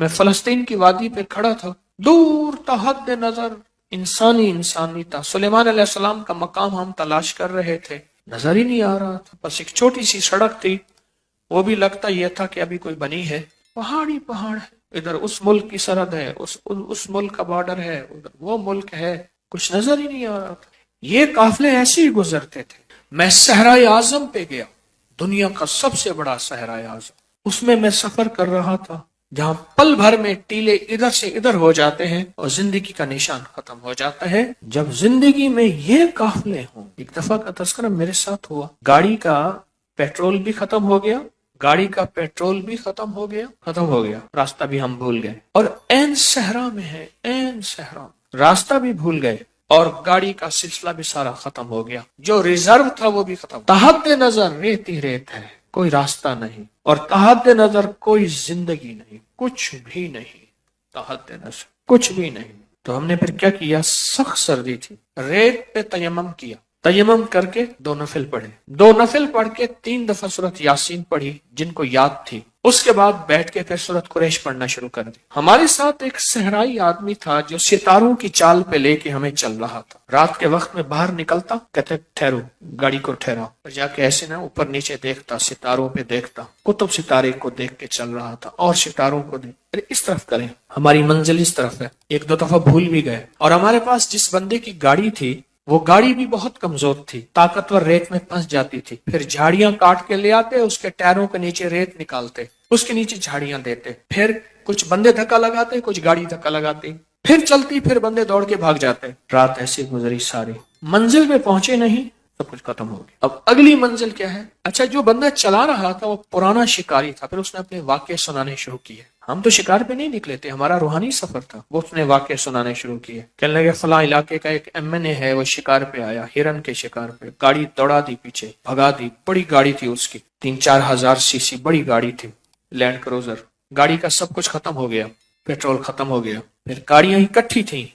میں فلسطین کی وادی پہ کھڑا تھا، دور تا حد نظر انسانی تھا۔ سلیمان علیہ السلام کا مقام ہم تلاش کر رہے تھے، نظر ہی نہیں آ رہا تھا۔ بس ایک چھوٹی سی سڑک تھی، وہ بھی لگتا یہ تھا کہ ابھی کوئی بنی ہے، پہاڑ ہی پہاڑ ہے، ادھر اس ملک کی سرحد ہے، اس ملک کا بارڈر ہے، ادھر وہ ملک ہے، کچھ نظر ہی نہیں آ رہا تھا۔ یہ قافلے ایسے ہی گزرتے تھے۔ میں صحرائے اعظم پہ گیا، دنیا کا سب سے بڑا صحرائے اعظم، اس میں سفر کر رہا تھا، جہاں پل بھر میں ٹیلے ادھر سے ادھر ہو جاتے ہیں اور زندگی کا نشان ختم ہو جاتا ہے۔ جب زندگی میں یہ قافلے ہوں، ایک دفعہ کا تذکرہ میرے ساتھ ہوا، گاڑی کا پیٹرول بھی ختم ہو گیا، ختم ہو گیا، راستہ بھی ہم بھول گئے، اور عین صحرا میں ہے، عین صحرا، راستہ بھی بھول گئے اور گاڑی کا سلسلہ بھی سارا ختم ہو گیا، جو ریزرو تھا وہ بھی ختم۔ تحت نظر ریت ہی ریت ہے، کوئی راستہ نہیں، اور تحت نظر کوئی زندگی نہیں، کچھ بھی نہیں، تحت نظر کچھ بھی نہیں۔ تو ہم نے پھر کیا کیا؟ سخت سردی تھی، ریت پہ تیمم کیا، تیمم کر کے 2 نفل پڑھے، 2 نفل پڑھ کے 3 دفعہ سورۃ یاسین پڑھی جن کو یاد تھی، اس کے بعد بیٹھ کے پھر سورۃ قریش پڑھنا شروع کر دی۔ ہمارے ساتھ ایک صحرائی آدمی تھا جو ستاروں کی چال پہ لے کے ہمیں چل رہا تھا۔ رات کے وقت میں باہر نکلتا، کہتے ٹھہرو، گاڑی کو ٹھہراؤ، اور جا کے ایسے نا اوپر نیچے دیکھتا، ستاروں پہ دیکھتا، قطب ستارے کو دیکھ کے چل رہا تھا، اور ستاروں کو دیکھ، ارے اس طرف کریں، ہماری منزل اس طرف ہے۔ 1-2 دفعہ بھول بھی گئے، اور ہمارے پاس جس بندے کی گاڑی تھی وہ گاڑی بھی بہت کمزور تھی، طاقتور ریت میں پھنس جاتی تھی، پھر جھاڑیاں کاٹ کے لے آتے، اس کے ٹائروں کے نیچے ریت نکالتے، اس کے نیچے جھاڑیاں دیتے، پھر کچھ بندے دھکا لگاتے، کچھ گاڑی دھکا لگاتی، پھر چلتی، پھر بندے دوڑ کے بھاگ جاتے۔ رات ایسے گزری ساری، منزل پہ پہنچے نہیں، سب کچھ ختم ہو گیا۔ اب اگلی منزل کیا ہے؟ اچھا، جو بندہ چلا رہا تھا وہ پرانا شکاری تھا، پھر اس نے اپنے واقعے سنانے شروع کیے۔ ہم تو شکار پہ نہیں نکلے تھے، ہمارا روحانی سفر تھا، وہ اس نے واقعے سنانے شروع کیے، کہنے لگے فلاں علاقے کا ایک MNA ہے، وہ شکار پہ آیا، ہرن کے شکار پہ، گاڑی دوڑا دی، پیچھے بھگا دی، بڑی گاڑی تھی اس کی، 3-4 ہزار CC بڑی گاڑی تھی، لینڈ کروزر، گاڑی کا سب کچھ ختم ہو گیا، پیٹرول ختم ہو گیا، پھر گاڑیاں اکٹھی تھیں،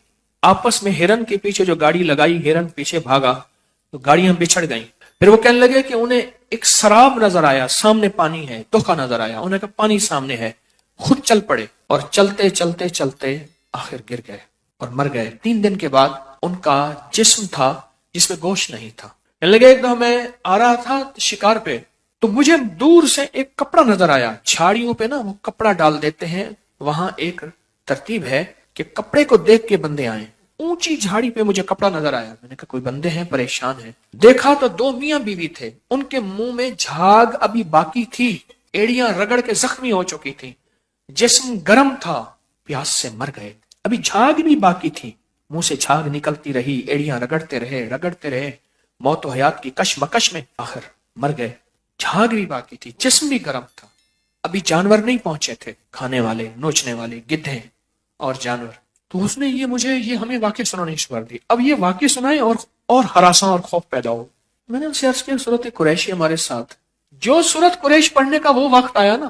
آپس میں ہرن کے پیچھے جو گاڑی لگائی، ہرن پیچھے بھاگا تو گاڑیاں بچھڑ گئیں۔ پھر وہ کہنے لگے کہ انہیں ایک سراب نظر آیا، سامنے پانی ہے، دھوکا نظر آیا، انہیں کہا پانی سامنے ہے، خود چل پڑے، اور چلتے چلتے چلتے آخر گر گئے اور مر گئے۔ 3 دن کے بعد ان کا جسم تھا جس میں گوشت نہیں تھا۔ کہنے لگے ایک دم میں آ رہا تھا شکار پہ تو مجھے دور سے ایک کپڑا نظر آیا، جھاڑیوں پہ نا وہ کپڑا ڈال دیتے ہیں، وہاں ایک ترتیب ہے کہ کپڑے کو دیکھ کے بندے آئیں۔ اونچی جھاڑی پہ مجھے کپڑا نظر آیا، میں نے کہا کوئی بندے ہیں، پریشان ہیں۔ دیکھا تو 2 میاں بیوی تھے، ان کے منہ میں جھاگ ابھی باقی تھی، ایڑیاں رگڑ کے زخمی ہو چکی تھی، جسم گرم تھا، پیاس سے مر گئے، ابھی جھاگ بھی باقی تھی، منہ سے جھاگ نکلتی رہی، ایڑیاں رگڑتے رہے، موت و حیات کی کشمکش میں آخر مر گئے۔ جھاگ بھی باقی تھی، جسم بھی گرم تھا، ابھی جانور نہیں پہنچے تھے، کھانے والے، نوچنے والے، گدھے اور جانور۔ تو اس نے یہ ہمیں واقعہ سنانے شروع کر دی۔ اب یہ واقعہ سنائے اور ہراساں اور خوف پیدا ہو۔ میں نے ان سے عرض کیا سورۃ قریش ہمارے ساتھ، جو سورۃ قریش پڑھنے کا وہ وقت آیا نا،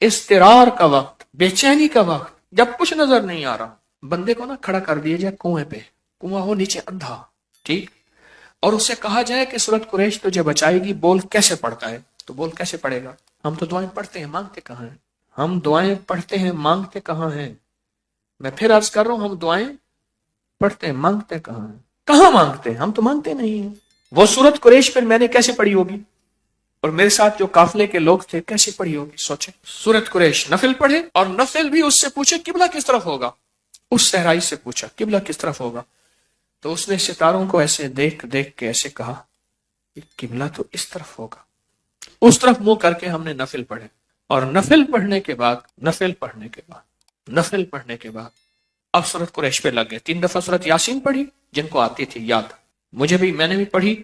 اضطرار کا وقت، بے چینی کا وقت، جب کچھ نظر نہیں آ رہا، بندے کو نا کھڑا کر دیا جائے کنویں پہ، کنواں ہو نیچے اندھا، ٹھیک، اور اس سے کہا جائے کہ سورۃ قریش تجھے بچائے گی، بول کیسے پڑھتا ہے؟ تو بول کیسے پڑھے گا؟ ہم تو دعائیں پڑھتے ہیں، مانگتے کہاں ہیں؟ ہم دعائیں پڑھتے ہیں، مانگتے کہاں ہیں؟ میں پھر عرض کر رہا ہوں، ہم دعائیں پڑھتے ہیں، مانگتے کہاں ہیں؟ کہاں مانگتے ہیں؟ ہم تو مانگتے نہیں ہیں۔ وہ سورۃ قریش پھر میں نے کیسے پڑھی ہوگی، اور میرے ساتھ جو قافلے کے لوگ تھے کیسے پڑھی ہوگی؟ سوچیں، سورۃ قریش نفل پڑھے، اور نفل بھی اس سے پوچھے قبلہ کس طرف ہوگا، اس صحرائی سے پوچھا قبلہ کس طرف ہوگا، تو اس نے ستاروں کو ایسے دیکھ کے ایسے کہا کہ قبلہ تو اس طرف ہوگا۔ اس طرف منہ کر کے ہم نے نفل پڑھے، اور نفل پڑھنے کے بعد اب سورۃ قریش پہ لگ گئے۔ 3 دفعہ سورۃ یاسین پڑھی جن کو آتی تھی یاد، میں نے بھی پڑھی،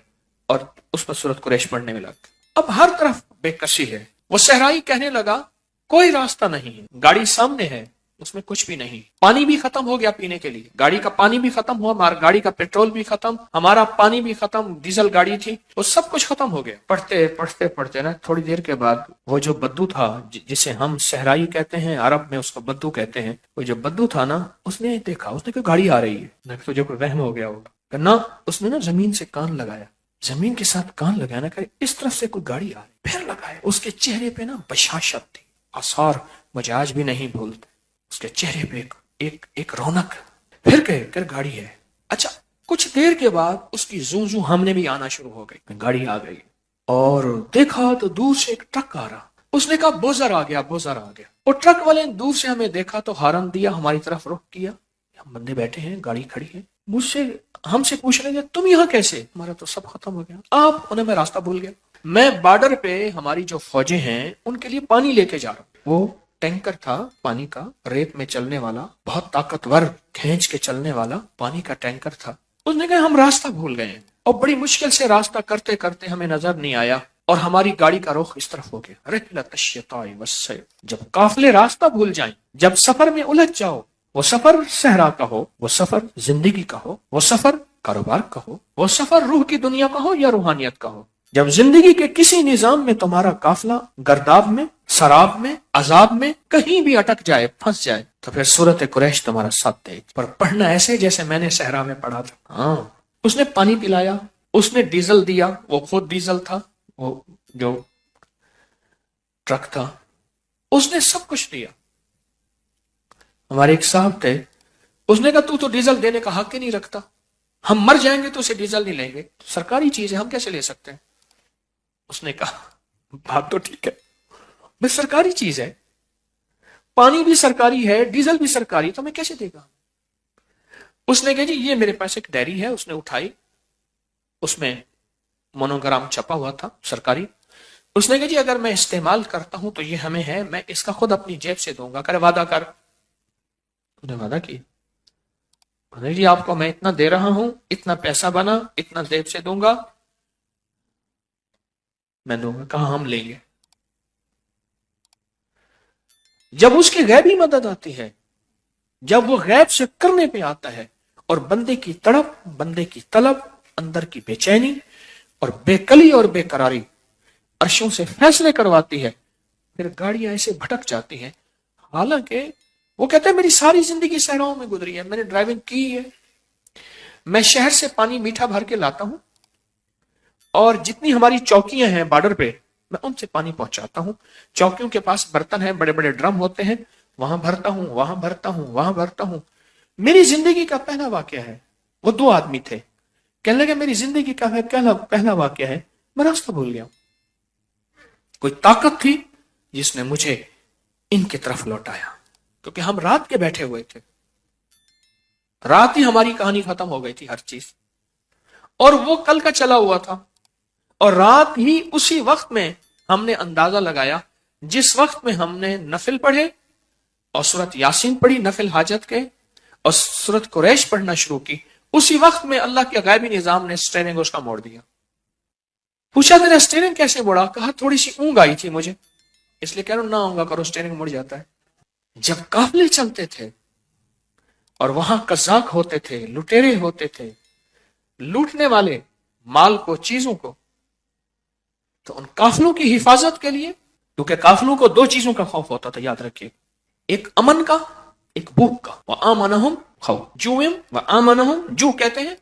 اور اس پر سورۃ قریش پڑھنے میں لگ گئے۔ اب ہر طرف بے کسی ہے۔ وہ صحرائی کہنے لگا کوئی راستہ نہیں ہے، گاڑی سامنے ہے، اس میں کچھ بھی نہیں، پانی بھی ختم ہو گیا پینے کے لیے، گاڑی کا پانی بھی ختم ہوا، ہمارا گاڑی کا پیٹرول بھی ختم، ہمارا پانی بھی ختم، ڈیزل گاڑی تھی، وہ سب کچھ ختم ہو گیا۔ پڑھتے نا تھوڑی دیر کے بعد وہ جو بدو تھا، جسے ہم صحرائی کہتے ہیں، عرب میں اس کو بدو کہتے ہیں، وہ جو بدو تھا نا، اس نے دیکھا، اس نے کہ گاڑی آ رہی ہے، تجھے کوئی وہم ہو گیا ہوگا نا، اس نے نا زمین سے کان لگایا، زمین کے ساتھ کان لگایا نا، کہ اس طرف سے کوئی گاڑی آ رہی، پھر لگایا، اس کے چہرے پہ نا بشاشت تھی، آثار مجھے آج بھی نہیں بھولتے. اس کے چہرے پہ ایک رونق. پھر کہ گاڑی ہے. اچھا کچھ دیر کے بعد اس کی زوں زوں ہم نے بھی آنا شروع ہو گئی. گاڑی آ گئی اور دیکھا تو دور سے ایک ٹرک آ رہا. اس نے کہا بوزر آ گیا، بوزر آ گیا. اور ٹرک والے نے دور سے ہمیں دیکھا تو ہارن دیا، ہماری طرف رخ کیا. ہم بندے بیٹھے ہیں، گاڑی کھڑی ہے. ہم سے پوچھ رہے ہیں تم یہاں کیسے؟ ہمارا تو سب ختم ہو گیا. انہیں میں راستہ بھول گیا. میں بارڈر پہ ہماری جو فوجیں ہیں ان کے لیے پانی لے کے جا رہا ہوں. وہ ٹینکر تھا پانی کا، ریت میں چلنے والا، بہت طاقتور، کھینچ کے چلنے والا پانی کا ٹینکر تھا. اس نے کہا ہم راستہ بھول گئے ہیں، اور بڑی مشکل سے راستہ کرتے کرتے ہمیں نظر نہیں آیا اور ہماری گاڑی کا رخ اس طرف ہو گیا. رحلت الشتاء والصیف. جب قافلے راستہ بھول جائیں، جب سفر میں الجھ جاؤ، وہ سفر صحرا کا ہو، وہ سفر زندگی کا ہو، وہ سفر کاروبار کا ہو، وہ سفر روح کی دنیا کا ہو یا روحانیت کا ہو، جب زندگی کے کسی نظام میں تمہارا قافلہ گرداب میں، سراب میں، عذاب میں کہیں بھی اٹک جائے، پھنس جائے، تو پھر سورت قریش تمہارا ساتھ دے گی. پر پڑھنا ایسے جیسے میں نے صحرا میں پڑھا تھا. ہاں اس نے پانی پلایا، اس نے ڈیزل دیا، وہ خود ڈیزل تھا، وہ جو ٹرک تھا، اس نے سب کچھ دیا. ہمارے ایک صاحب تھے، اس نے کہا تو ڈیزل دینے کا حق ہی نہیں رکھتا، ہم مر جائیں گے تو اسے ڈیزل نہیں لیں گے، سرکاری چیز ہے ہم کیسے لے سکتے ہیں؟ اس نے کہا بات تو ٹھیک ہے، بس سرکاری چیز ہے، پانی بھی سرکاری ہے، ڈیزل بھی سرکاری، تو میں کیسے دے گا؟ اس نے کہا جی یہ میرے پاس ایک ڈائری ہے. اس نے اٹھائی، اس میں مونوگرام چھپا ہوا تھا سرکاری. اس نے کہا جی اگر میں استعمال کرتا ہوں تو یہ ہمیں ہے، میں اس کا خود اپنی جیب سے دوں گا. کرے وعدہ کر. انہوں نے وعدہ کی، جی آپ کو میں اتنا دے رہا ہوں، اتنا پیسہ بنا، اتنا جیب سے دوں گا، میں دوں گا. کہاں ہم لیں گے؟ جب اس کی غیبی مدد آتی ہے، جب وہ غیب سے کرنے پہ آتا ہے، اور بندے کی تڑپ، بندے کی طلب، اندر کی بے چینی اور بے کلی اور بے قراری عرشوں سے فیصلے کرواتی ہے، پھر گاڑیاں ایسے بھٹک جاتی ہیں. حالانکہ وہ کہتے ہیں میری ساری زندگی صحراؤں میں گزری ہے، میں نے ڈرائیونگ کی ہے، میں شہر سے پانی میٹھا بھر کے لاتا ہوں، اور جتنی ہماری چوکیاں ہیں بارڈر پہ میں ان سے پانی پہنچاتا ہوں. چوکیوں کے پاس برتن ہیں، بڑے بڑے ڈرم ہوتے ہیں، وہاں بھرتا ہوں، وہاں بھرتا ہوں، وہاں بھرتا ہوں. میری زندگی کا پہلا واقعہ ہے. وہ دو آدمی تھے، کہنے لگے میری زندگی کا پہلا واقعہ ہے، میں راستہ بھول گیا. کوئی طاقت تھی جس نے مجھے ان کی طرف لوٹایا، کیونکہ ہم رات کے بیٹھے ہوئے تھے، رات ہی ہماری کہانی ختم ہو گئی تھی ہر چیز، اور وہ کل کا چلا ہوا تھا. اور رات ہی اسی وقت میں ہم نے اندازہ لگایا، جس وقت میں ہم نے نفل پڑھے اور سورت یاسین پڑھی نفل حاجت کے، اور سورت قریش پڑھنا شروع کی، اسی وقت میں اللہ کے غیبی نظام نے سٹیرنگ اس کا موڑ دیا. پوچھا تیرا سٹیرنگ کیسے موڑا؟ کہا تھوڑی سی اونگ آئی تھی مجھے، اس لیے کہہ رہا ہوں نہ اونگا کرو، سٹیرنگ مڑ جاتا ہے. جب قافلے چلتے تھے اور وہاں قزاق ہوتے تھے، لٹیرے ہوتے تھے، لوٹنے والے مال کو، چیزوں کو، تو ان قافلوں کی حفاظت کے لیے، کیونکہ قافلوں کو دو چیزوں کا خوف ہوتا تھا، یاد رکھیے، ایک امن کا، ایک بھوک کا. وَآمَنَهُمْ خوف، جوئم وَآمَنَهُمْ، جو کہتے ہیں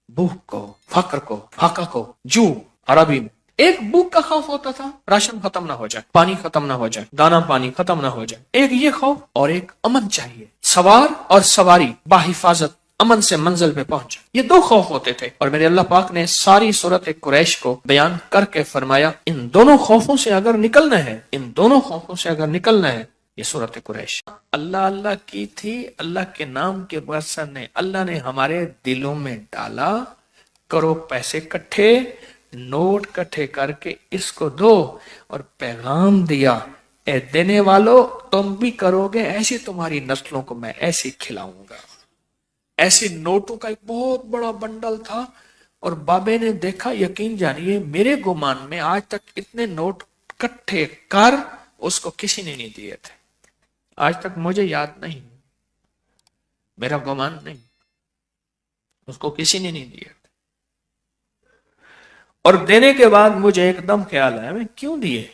بھوک کو، فقر کو، فاقہ کو، جو عربی میں. ایک بھوک کا خوف ہوتا تھا، راشن ختم نہ ہو جائے، پانی ختم نہ ہو جائے، دانا پانی ختم نہ ہو جائے. ایک یہ خوف، اور ایک امن چاہیے، سوار اور سواری باحفاظت امن سے منزل پہ پہنچ. یہ دو خوف ہوتے تھے، اور میرے اللہ پاک نے ساری سورت قریش کو بیان کر کے فرمایا ان دونوں خوفوں سے اگر نکلنا ہے، ان دونوں خوفوں سے اگر نکلنا ہے، یہ سورت قریش. اللہ اللہ کی تھی، اللہ کے نام کے برسر نے اللہ نے ہمارے دلوں میں ڈالا، کرو پیسے کٹھے، نوٹ کٹھے کر کے اس کو دو، اور پیغام دیا اے دینے والو تم بھی کرو گے ایسی، تمہاری نسلوں کو میں ایسی کھلاؤں گا. ایسے نوٹوں کا ایک بہت بڑا بنڈل تھا، اور بابے نے دیکھا، یقین جانیے میرے گمان میں آج تک اتنے نوٹ کٹھے کر اس کو کسی نے نہیں دیے تھے، آج تک مجھے یاد نہیں، میرا گمان نہیں، اس کو کسی نے نہیں دیے تھے. اور دینے کے بعد مجھے ایک دم خیال آیا میں کیوں دیے،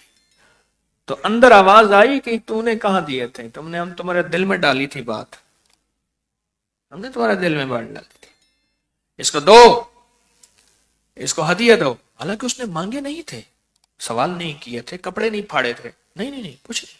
تو اندر آواز آئی کہ تو نے کہاں دیے تھے، ہم تمہارے دل میں ڈالی تھی بات، ہم نے تمہارے دل میں بات ڈالی تھی، اس کو دو، اس کو ہدیہ دو. حالانکہ اس نے مانگے نہیں تھے، سوال نہیں کیے تھے، کپڑے نہیں پھاڑے تھے، نہیں نہیں نہیں، کچھ نہیں.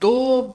2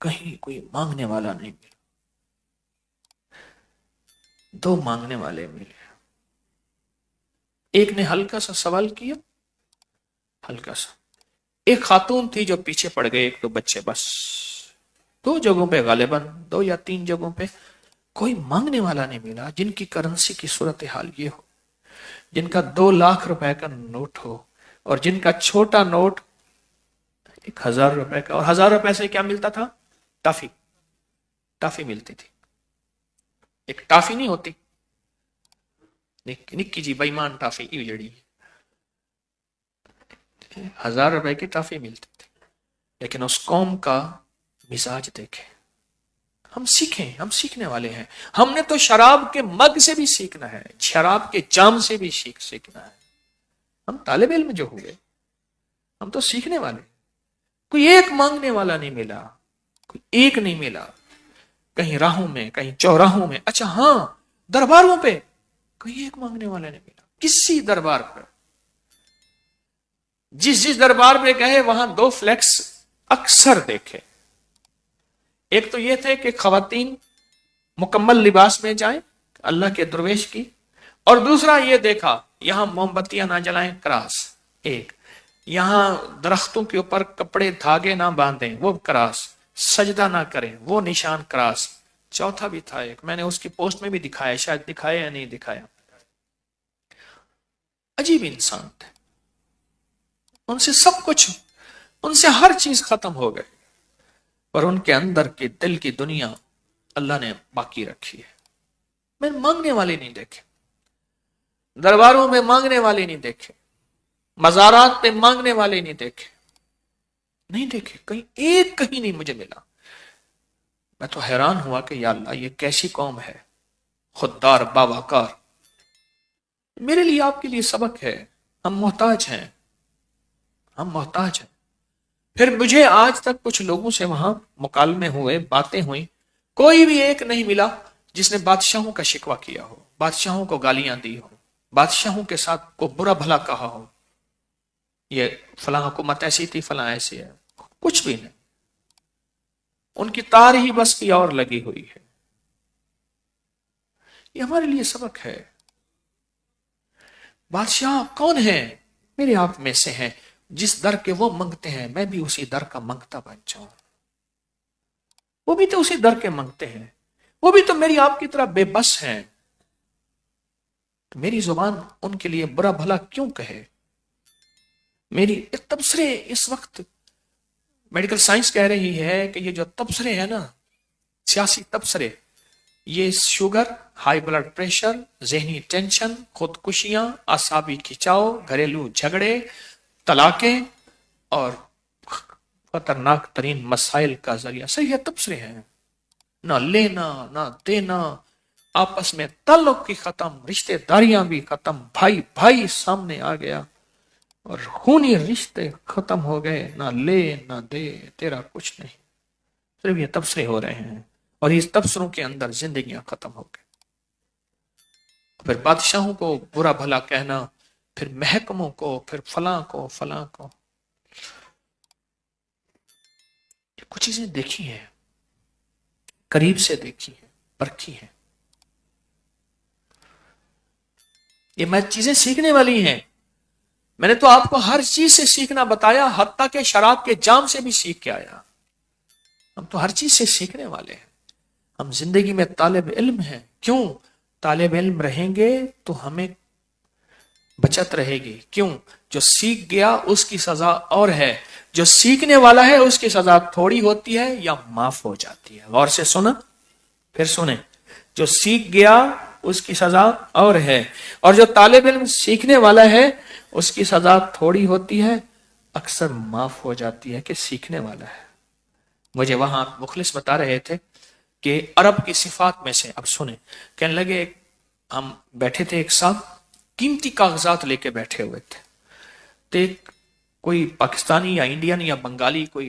کہیں کوئی مانگنے والا نہیں ملا. دو مانگنے والے ملے. ایک نے ہلکا سا سوال کیا، ہلکا سا. ایک خاتون تھی جو پیچھے پڑ گئے، ایک دو بچے بس. دو جگہوں پہ غالباً 2 یا 3 جگہوں پہ کوئی مانگنے والا نہیں ملا جن کی کرنسی کی صورتحال یہ ہو، جن کا 2 لاکھ روپے کا نوٹ ہو، اور جن کا چھوٹا نوٹ 1000 روپے کا. اور 1000 روپے سے کیا ملتا تھا؟ ٹافی. ٹافی ملتی تھی. ایک ٹافی نہیں ہوتی نکی جی بےمان ٹافی جڑی، 1000 روپے کی ٹافی ملتی تھی. لیکن اس قوم کا مزاج دیکھیں. ہم سیکھیں، ہم سیکھنے والے ہیں. ہم نے تو شراب کے مگ سے بھی سیکھنا ہے، شراب کے جام سے بھی سیکھنا ہے. ہم طالب علم جو ہوئے، ہم تو سیکھنے والے. کوئی ایک مانگنے والا نہیں ملا، کوئی ایک نہیں ملا. کہیں راہوں میں، کہیں چوراہوں میں، اچھا ہاں درباروں پہ کوئی ایک مانگنے والا نہیں ملا. کسی دربار پر، جس دربار میں گئے وہاں 2 فلیکس اکثر دیکھے. ایک تو یہ تھے کہ خواتین مکمل لباس میں جائیں اللہ کے درویش کی، اور دوسرا یہ دیکھا یہاں موم بتیاں نہ جلائیں، کراس. ایک یہاں درختوں کے اوپر کپڑے دھاگے نہ باندھیں، وہ کراس. سجدہ نہ کریں، وہ نشان کراس. چوتھا بھی تھا ایک، میں نے اس کی پوسٹ میں بھی دکھایا، شاید دکھایا یا نہیں دکھایا. عجیب انسان تھے. ان سے سب کچھ، ان سے ہر چیز ختم ہو گئے، پر ان کے اندر کی دل کی دنیا اللہ نے باقی رکھی ہے. میں مانگنے والے نہیں دیکھے، درباروں میں مانگنے والے نہیں دیکھے، مزارات پہ مانگنے والے نہیں دیکھے، نہیں دیکھے. کہیں ایک کہیں نہیں مجھے ملا. میں تو حیران ہوا کہ یا اللہ یہ کیسی قوم ہے، خوددار باوقار. میرے لیے، آپ کے لیے سبق ہے. ہم محتاج ہیں، ہم محتاج ہیں. پھر مجھے آج تک کچھ لوگوں سے وہاں مکالمے ہوئے، باتیں ہوئیں، کوئی بھی ایک نہیں ملا جس نے بادشاہوں کا شکوہ کیا ہو، بادشاہوں کو گالیاں دی ہو، بادشاہوں کے ساتھ کو برا بھلا کہا ہو، یہ فلاں حکومت ایسی تھی، فلاں ایسی ہے. کچھ بھی نہیں. ان کی تار ہی بس کی اور لگی ہوئی ہے. یہ ہمارے لیے سبق ہے. بادشاہ کون ہیں؟ میرے آپ میں سے ہیں. جس در کے وہ منگتے ہیں میں بھی اسی در کا منگتا بن جاؤں. وہ بھی تو اسی در کے منگتے ہیں، وہ بھی تو میری آپ کی طرح بے بس ہیں. تو میری زبان ان کے لیے برا بھلا کیوں کہے؟ میری تبصرے اس وقت میڈیکل سائنس کہہ رہی ہے کہ یہ جو تبصرے ہیں نا، سیاسی تبصرے، یہ شوگر، ہائی بلڈ پریشر، ذہنی ٹینشن، خودکشیاں، اعصابی کھچاؤ، گھریلو جھگڑے، طلاقیں اور خطرناک ترین مسائل کا ذریعہ. صحیح تبصرے ہیں. نہ لینا نہ دینا، آپس میں تعلق کی ختم، رشتہ داریاں بھی ختم، بھائی بھائی سامنے آ گیا اور خونی رشتے ختم ہو گئے. نہ لے نہ دے، تیرا کچھ نہیں. صرف یہ تبصرے ہو رہے ہیں، اور اس تبصروں کے اندر زندگیاں ختم ہو گئی. پھر بادشاہوں کو برا بھلا کہنا، پھر محکموں کو، پھر فلاں کو فلاں کو. کچھ چیزیں دیکھی ہیں، قریب سے دیکھی ہیں، پرکھی ہیں. یہ میں چیزیں سیکھنے والی ہیں. میں نے تو آپ کو ہر چیز سے سیکھنا بتایا، حتیٰ کہ شراب کے جام سے بھی سیکھ کے آیا. ہم تو ہر چیز سے سیکھنے والے ہیں. ہم زندگی میں طالب علم ہیں. کیوں طالب علم رہیں گے تو ہمیں بچت رہے گی. کیوں؟ جو سیکھ گیا اس کی سزا اور ہے، جو سیکھنے والا ہے اس کی سزا تھوڑی ہوتی ہے یا معاف ہو جاتی ہے. غور سے سنا، پھر سنیں. جو سیکھ گیا اس کی سزا اور ہے، اور جو طالب علم سیکھنے والا ہے اس کی سزا تھوڑی ہوتی ہے، اکثر معاف ہو جاتی ہے کہ سیکھنے والا ہے. مجھے وہاں مخلص بتا رہے تھے کہ عرب کی صفات میں سے، اب سنیں، کہنے لگے ہم بیٹھے تھے ایک ساتھ، قیمتی کاغذات لے کے بیٹھے ہوئے تھے. تو ایک کوئی پاکستانی یا انڈین یا بنگالی کوئی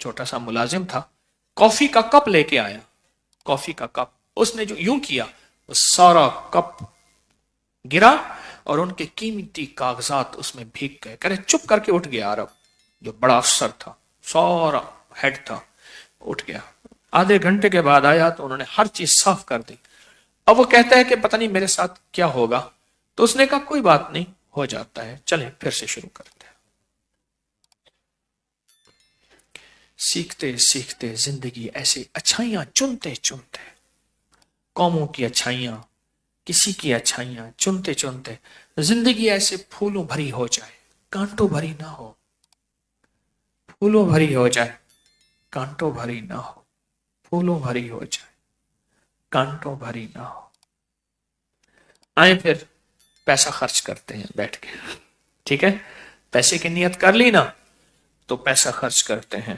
چھوٹا سا ملازم تھا، کافی کا کپ لے کے آیا. کافی کا کپ اس نے جو یوں کیا، وہ سارا کپ گرا اور ان کے قیمتی کاغذات اس میں بھیگ گئے. کہہ رہے چپ کر کے اٹھ گیا عرب، جو بڑا افسر تھا، سارا ہیڈ تھا، اٹھ گیا. آدھے گھنٹے کے بعد آیا تو انہوں نے ہر چیز صاف کر دی. اب وہ کہتا ہے کہ پتہ نہیں میرے ساتھ کیا ہوگا. تو اس نے کہا کوئی بات نہیں, ہو جاتا ہے, چلیں پھر سے شروع کرتے ہیں. سیکھتے سیکھتے زندگی ایسے اچھائیاں چنتے چنتے, قوموں کی اچھائیاں, کسی کی اچھائیاں چنتے چنتے زندگی ایسے پھولوں بھری ہو جائے, کانٹوں بھری نہ ہو. پھولوں بھری ہو جائے, کانٹوں بھری نہ ہو. پھولوں بھری ہو جائے, کانٹوں بھری نہ ہو. آئیں پھر پیسہ خرچ کرتے ہیں بیٹھ کے. ٹھیک ہے, پیسے کی نیت کر لی نا, تو پیسہ خرچ کرتے ہیں.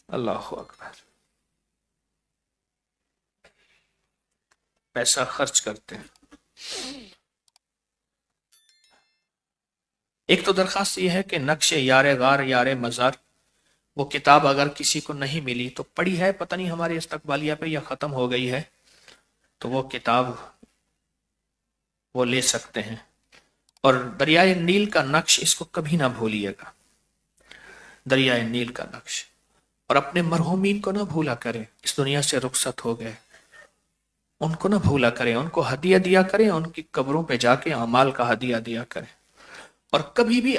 اللہ اکبر. پیسہ خرچ کرتے ہیں. ایک تو درخواست یہ ہے کہ نقش یار غار یار مزار, وہ کتاب اگر کسی کو نہیں ملی تو پڑھی ہے, پتہ نہیں ہمارے استقبالیہ پہ یا ختم ہو گئی ہے, تو وہ کتاب وہ لے سکتے ہیں. اور دریائے نیل کا نقش اس کو کبھی نہ بھولیے گا, دریائے نیل کا نقش. اور اپنے مرحومین کو نہ بھولا کریں, اس دنیا سے رخصت ہو گئے, ان کو نہ بھولا کریں, ان کو ہدیہ دیا کریں, ان کی قبروں پہ جا کے اعمال کا ہدیہ دیا کریں. اور کبھی بھی